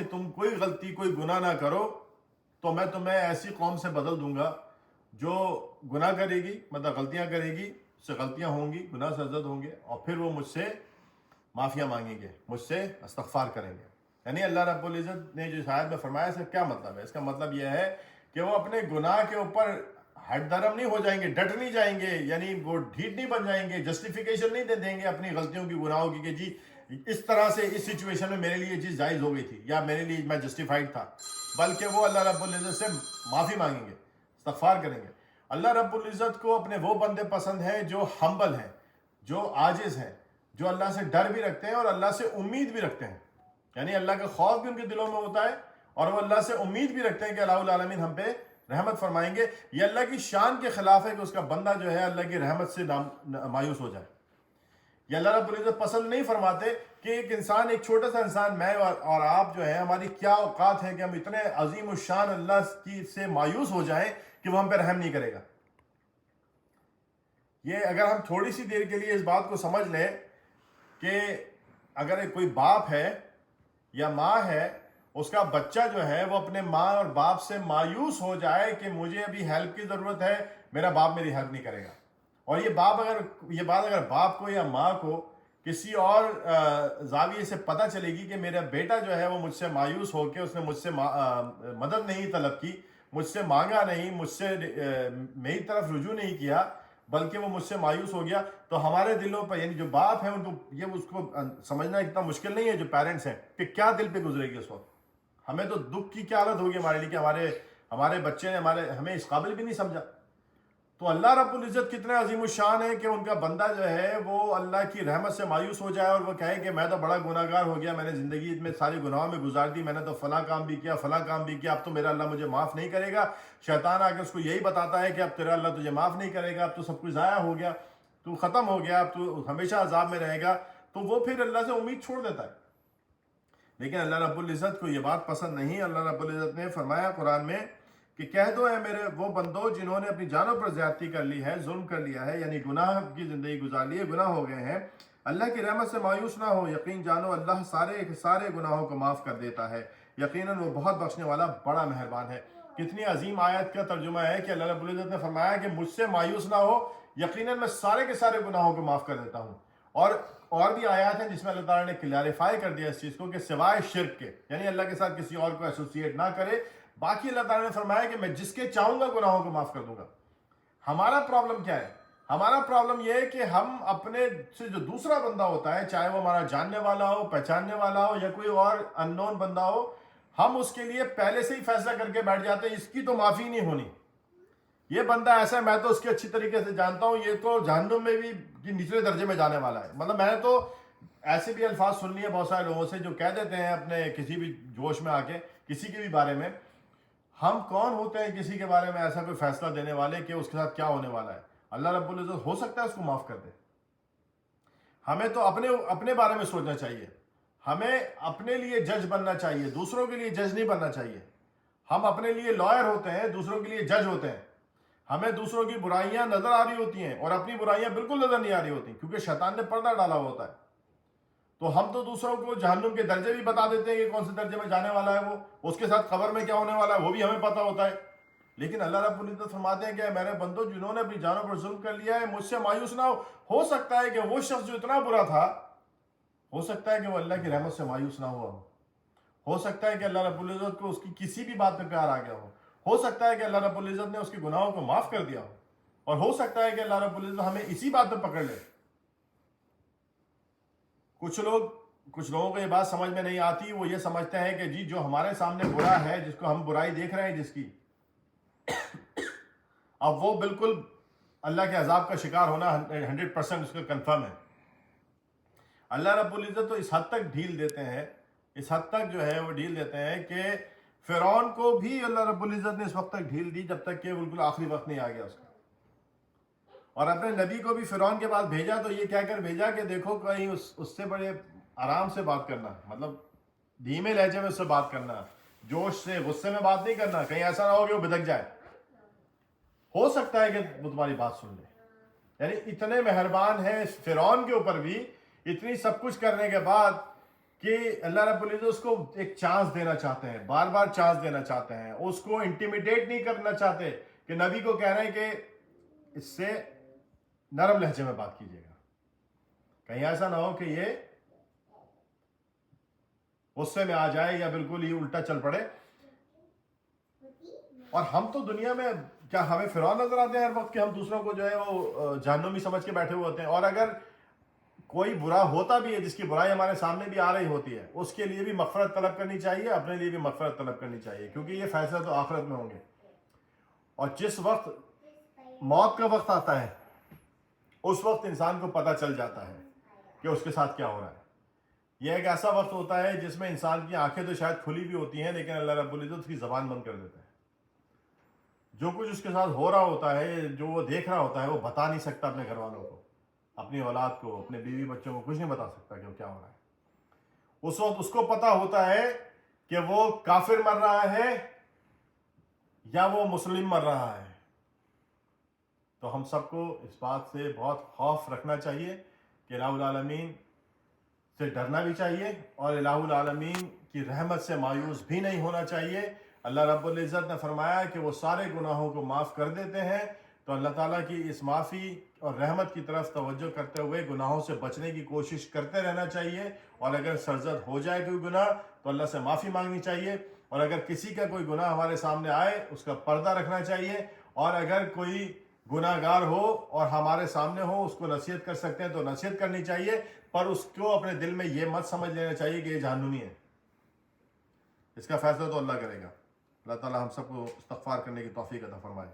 کہ تم کوئی غلطی کوئی گناہ نہ کرو تو میں تمہیں ایسی قوم سے بدل دوں گا جو گناہ کرے گی، مطلب غلطیاں کرے گی، اس سے غلطیاں ہوں گی، گناہ سرزد ہوں گے، اور پھر وہ مجھ سے معافیاں مانگیں گے، مجھ سے استغفار کریں گے۔ یعنی اللہ رب العزت نے جو اس آیت میں فرمایا، اس کا کیا مطلب ہے؟ اس کا مطلب یہ ہے کہ وہ اپنے گناہ کے اوپر ہٹ درم نہیں ہو جائیں گے، ڈٹ نہیں جائیں گے، یعنی وہ ڈھیٹ نہیں بن جائیں گے، جسٹیفیکیشن نہیں دے دیں گے اپنی غلطیوں کی، گناہوں کی، کہ جی اس طرح سے اس سچویشن میں میرے لیے یہ چیز جائز ہو گئی تھی یا میرے لیے میں جسٹیفائڈ تھا، بلکہ وہ اللہ رب العزت سے معافی مانگیں گے، استغفار کریں گے۔ اللہ رب العزت کو اپنے وہ بندے پسند ہیں جو ہمبل ہیں، جو عاجز ہیں، جو اللہ سے ڈر بھی رکھتے ہیں اور اللہ سے امید بھی رکھتے ہیں، یعنی اللہ کا خوف بھی ان کے دلوں میں ہوتا ہے اور وہ اللہ سے امید بھی رکھتے ہیں کہ الہ العالمین ہم پہ رحمت فرمائیں گے۔ یہ اللہ کی شان کے خلاف ہے کہ اس کا بندہ جو ہے اللہ کی رحمت سے مایوس ہو جائے۔ یہ اللہ رب العزت پسند نہیں فرماتے کہ ایک انسان، ایک چھوٹا سا انسان، میں اور آپ جو ہے، ہماری کیا اوقات ہے کہ ہم اتنے عظیم الشان اللہ کی سے مایوس ہو جائیں کہ وہ ہم پہ رحم نہیں کرے گا۔ یہ اگر ہم تھوڑی سی دیر کے لیے اس بات کو سمجھ لیں کہ اگر کوئی باپ ہے یا ماں ہے، اس کا بچہ جو ہے وہ اپنے ماں اور باپ سے مایوس ہو جائے کہ مجھے ابھی ہیلپ کی ضرورت ہے، میرا باپ میری ہیلپ نہیں کرے گا، اور یہ بات اگر باپ کو یا ماں کو کسی اور زاویے سے پتہ چلے گی کہ میرا بیٹا جو ہے وہ مجھ سے مایوس ہو کے اس نے مجھ سے مدد نہیں طلب کی، مجھ سے مانگا نہیں، مجھ سے میری طرف رجوع نہیں کیا، بلکہ وہ مجھ سے مایوس ہو گیا، تو ہمارے دلوں پر، یعنی جو باپ ہیں ان کو یہ اس کو سمجھنا اتنا مشکل نہیں ہے، جو پیرنٹس ہیں، کہ کیا دل پہ گزرے گی اس وقت۔ ہمیں تو دکھ کی کیا حالت ہوگی ہمارے لیے کہ ہمارے بچے نے ہمیں اس قابل بھی نہیں سمجھا۔ تو اللہ رب العزت کتنے عظیم الشان ہے کہ ان کا بندہ جو ہے وہ اللہ کی رحمت سے مایوس ہو جائے اور وہ کہے کہ میں تو بڑا گناہ گار ہو گیا، میں نے زندگی میں ساری گناہوں میں گزار دی، میں نے تو فلاں کام بھی کیا، فلاں کام بھی کیا، اب تو میرا اللہ مجھے معاف نہیں کرے گا۔ شیطان آ کے اس کو یہی بتاتا ہے کہ اب تیرا اللہ تجھے معاف نہیں کرے گا، اب تو سب کچھ ضائع ہو گیا، تو ختم ہو گیا، اب تو ہمیشہ عذاب میں رہے گا، تو وہ پھر اللہ سے امید چھوڑ دیتا ہے۔ لیکن اللہ رب العزت کو یہ بات پسند نہیں۔ اللہ رب العزت نے فرمایا قرآن میں کہ کہہ دو اے میرے وہ بندو جنہوں نے اپنی جانوں پر زیادتی کر لی ہے، ظلم کر لیا ہے، یعنی گناہ کی زندگی گزار لی ہے، گناہ ہو گئے ہیں، اللہ کی رحمت سے مایوس نہ ہو، یقین جانو اللہ سارے گناہوں کو معاف کر دیتا ہے، یقیناً وہ بہت بخشنے والا بڑا مہربان ہے۔ کتنی عظیم آیت کا ترجمہ ہے کہ اللہ رب العزت نے فرمایا کہ مجھ سے مایوس نہ ہو، یقیناً میں سارے کے سارے گناہوں کو معاف کر دیتا ہوں۔ اور بھی آیات ہیں جس میں اللہ تعالیٰ نے کلیریفائی کر دیا اس چیز کو کہ سوائے شرک کے، یعنی اللہ کے ساتھ کسی اور کو ایسوسیٹ نہ کرے، باقی اللہ تعالیٰ نے فرمایا کہ میں جس کے چاہوں گا گناہوں کو معاف کر دوں گا۔ ہمارا پرابلم کیا ہے؟ ہمارا پرابلم یہ ہے کہ ہم اپنے سے جو دوسرا بندہ ہوتا ہے، چاہے وہ ہمارا جاننے والا ہو، پہچاننے والا ہو، یا کوئی اور ان نون بندہ ہو، ہم اس کے لیے پہلے سے ہی فیصلہ کر کے بیٹھ جاتے ہیں اس کی تو معافی نہیں ہونی، یہ بندہ ایسا ہے، میں تو اس کے اچھی طریقے سے جانتا ہوں، یہ تو جہنم میں بھی نچلے درجے میں جانے والا ہے۔ مطلب میں نے تو ایسے بھی الفاظ سن لیے بہت سارے لوگوں سے جو کہہ دیتے ہیں اپنے کسی بھی جوش میں آ کے کسی کے بھی بارے میں، ہم کون ہوتے ہیں کسی کے بارے میں ایسا کوئی فیصلہ دینے والے کہ اس کے ساتھ کیا ہونے والا ہے؟ اللہ رب العزت ہو سکتا ہے اس کو معاف کر دے۔ ہمیں تو اپنے بارے میں سوچنا چاہیے، ہمیں اپنے لیے جج بننا چاہیے، دوسروں کے لیے جج نہیں بننا چاہیے۔ ہم اپنے لیے لائر ہوتے ہیں، دوسروں کے لیے جج ہوتے ہیں۔ ہمیں دوسروں کی برائیاں نظر آ رہی ہوتی ہیں اور اپنی برائیاں بالکل نظر نہیں آ رہی ہوتی، کیونکہ شیطان نے پردہ ڈالا ہوا ہوتا ہے۔ تو ہم تو دوسروں کو جہنم کے درجے بھی بتا دیتے ہیں کہ کون سے درجے میں جانے والا ہے وہ، اس کے ساتھ قبر میں کیا ہونے والا ہے وہ بھی ہمیں پتہ ہوتا ہے۔ لیکن اللہ رب العزت فرماتے ہیں کہ میرے بندو جنہوں نے اپنی جانوں پر ظلم کر لیا ہے، مجھ سے مایوس نہ ہو سکتا ہے کہ وہ شخص جو اتنا برا تھا، ہو سکتا ہے کہ وہ اللہ کی رحمت سے مایوس نہ ہوا ہو سکتا ہے کہ اللہ رب العزت کو اس کی کسی بھی بات پہ پیار آ گیا ہو سکتا ہے کہ اللہ رب العزت نے اس کے گناہوں کو معاف کر دیا ہو، اور ہو سکتا ہے کہ اللہ رب العزت ہمیں اسی بات پہ پکڑ لے۔ کچھ لوگوں کو یہ بات سمجھ میں نہیں آتی، وہ یہ سمجھتے ہیں کہ جی جو ہمارے سامنے برا ہے، جس کو ہم برائی دیکھ رہے ہیں جس کی، اب وہ بالکل اللہ کے عذاب کا شکار ہونا 100% اس کا کنفرم ہے۔ اللہ رب العزت تو اس حد تک ڈھیل دیتے ہیں، اس حد تک جو ہے وہ ڈھیل دیتے ہیں کہ فرعون کو بھی اللہ رب العزت نے اس وقت تک ڈھیل دی جب تک کہ بالکل آخری وقت نہیں آ گیا اس کا، اور اپنے نبی کو بھی فرعون کے پاس بھیجا تو یہ کہہ کر بھیجا کہ دیکھو کہیں اس سے بڑے آرام سے بات کرنا، مطلب دھیمے لہجے میں اس سے بات کرنا، جوش سے غصے میں بات نہیں کرنا، کہیں ایسا نہ ہو کہ وہ بدک جائے، ہو سکتا ہے کہ وہ تمہاری بات سن لے۔ یعنی اتنے مہربان ہیں فرعون کے اوپر بھی، اتنی سب کچھ کرنے کے بعد کہ اللہ رب العزت اس کو ایک چانس دینا چاہتے ہیں, بار بار چانس دینا چاہتے ہیں, اس کو انٹیمیڈیٹ نہیں کرنا چاہتے کہ نبی کو کہہ رہے ہیں کہ اس سے نرم لہجے میں بات کیجیے گا, کہیں ایسا نہ ہو کہ یہ غصے میں آ جائے یا بالکل ہی الٹا چل پڑے. اور ہم تو دنیا میں کیا ہمیں فرعون نظر آتے ہیں ہر وقت کہ ہم دوسروں کو جو ہے وہ جہنمی سمجھ کے بیٹھے ہوئے ہوتے ہیں, اور اگر کوئی برا ہوتا بھی ہے جس کی برائی ہمارے سامنے بھی آ رہی ہوتی ہے, اس کے لیے بھی مغفرت طلب کرنی چاہیے, اپنے لیے بھی مغفرت طلب کرنی چاہیے, کیونکہ یہ فیصلہ تو آخرت میں ہوں گے. اور جس وقت موت کا وقت آتا ہے اس وقت انسان کو پتہ چل جاتا ہے کہ اس کے ساتھ کیا ہو رہا ہے. یہ ایک ایسا وقت ہوتا ہے جس میں انسان کی آنکھیں تو شاید کھلی بھی ہوتی ہیں, لیکن اللہ رب العزت اس کی زبان بند کر دیتا ہے. جو کچھ اس کے ساتھ ہو رہا ہوتا ہے, جو وہ دیکھ رہا ہوتا ہے, وہ بتا نہیں سکتا اپنے گھر والوں کو, اپنی اولاد کو, اپنے بیوی بچوں کو, کچھ نہیں بتا سکتا کہ وہ کیا ہو رہا ہے. اس وقت اس کو پتا ہوتا ہے کہ وہ کافر مر رہا ہے یا وہ مسلم مر رہا ہے. تو ہم سب کو اس بات سے بہت خوف رکھنا چاہیے کہ الہ العالمین سے ڈرنا بھی چاہیے, اور الہ العالمین کی رحمت سے مایوس بھی نہیں ہونا چاہیے. اللہ رب العزت نے فرمایا کہ وہ سارے گناہوں کو معاف کر دیتے ہیں, تو اللہ تعالیٰ کی اس معافی اور رحمت کی طرف توجہ کرتے ہوئے گناہوں سے بچنے کی کوشش کرتے رہنا چاہیے. اور اگر سرزد ہو جائے کوئی گناہ تو اللہ سے معافی مانگنی چاہیے, اور اگر کسی کا کوئی گناہ ہمارے سامنے آئے اس کا پردہ رکھنا چاہیے, اور اگر کوئی گناہ گار ہو اور ہمارے سامنے ہو, اس کو نصیحت کر سکتے ہیں تو نصیحت کرنی چاہیے, پر اس کو اپنے دل میں یہ مت سمجھ لینا چاہیے کہ یہ جہنمی ہے. اس کا فیصلہ تو اللہ کرے گا. اللہ تعالیٰ ہم سب کو استغفار کرنے کی توفیق عطا فرمائے.